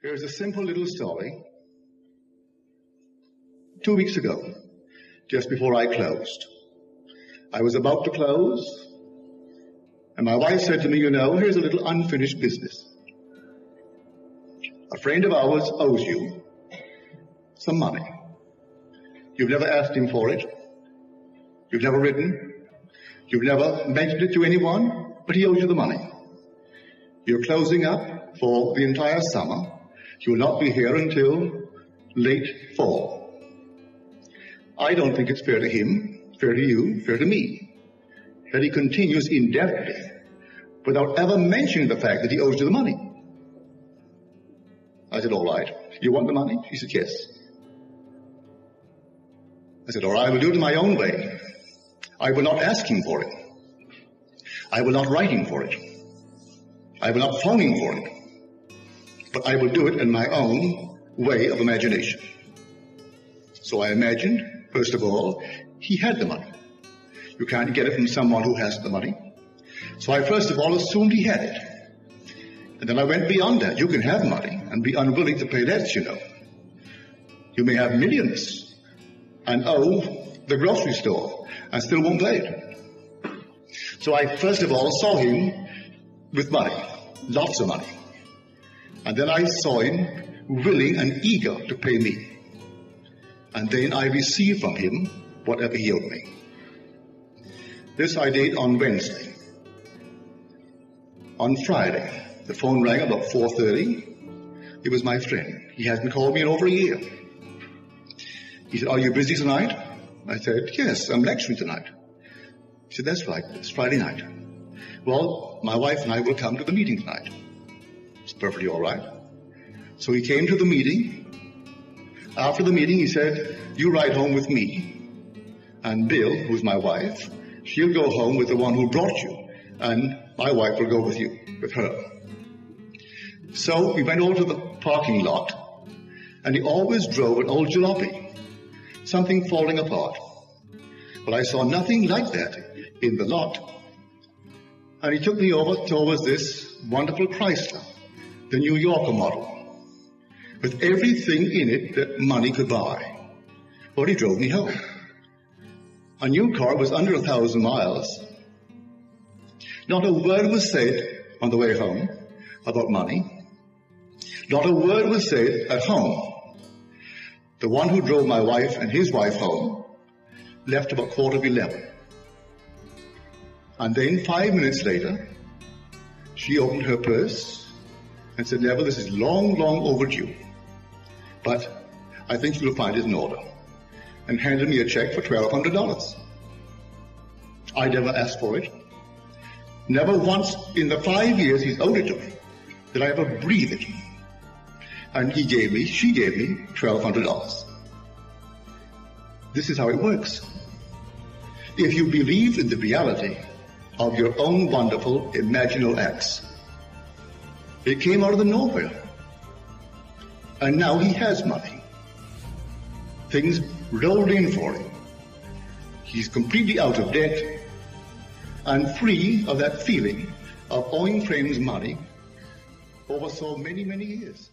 Here's a simple little story. 2 weeks ago, just before I closed, I was about to close, and my wife said to me, here's a little unfinished business. A friend of ours owes you some money. You've never asked him for it. You've never written. You've never mentioned it to anyone, but he owes you the money. You're closing up for the entire summer. You will not be here until late fall. I don't think it's fair to him, fair to you, fair to me, that he continues indefinitely without ever mentioning the fact that he owes you the money. I said, all right. You want the money? She said, yes. I said, all right, I will do it in my own way. I will not ask him for it. I will not write him for it. I will not phone him for it. But I will do it in my own way of imagination. So I imagined, first of all, he had the money. You can't get it from someone who has the money. So I first of all assumed he had it. And then I went beyond that. You can have money and be unwilling to pay debts, You may have millions and owe the grocery store and still won't pay it. So I first of all saw him with money, lots of money. And then I saw him willing and eager to pay me. And then I received from him whatever he owed me. This I did on Wednesday. On Friday, the phone rang about 4:30. It was my friend. He hasn't called me in over a year. He said, are you busy tonight? I said, yes, I'm lecturing tonight. He said, that's right, it's Friday night. Well, my wife and I will come to the meeting tonight. It's perfectly all right. So he came to the meeting. After the meeting, he said, you ride home with me. And Bill, who's my wife, she'll go home with the one who brought you. And my wife will go with you, with her. So we went over to the parking lot. And he always drove an old jalopy, something falling apart. But I saw nothing like that in the lot. And he took me over towards this wonderful Chrysler, the New Yorker model, with everything in it that money could buy. But he drove me home. A new car was under 1,000 miles. Not a word was said on the way home about money. Not a word was said at home. The one who drove my wife and his wife home left about 11:15. And then 5 minutes later, she opened her purse and said, Neville, this is long, long overdue. But I think you'll find it in order. And handed me a check for $1,200. I never asked for it. Never once in the 5 years he's owed it to me did I ever breathe it. And she gave me $1,200. This is how it works. If you believe in the reality of your own wonderful imaginal acts, it came out of the nowhere. And now he has money. Things rolled in for him. He's completely out of debt and free of that feeling of owing friends money over so many, many years.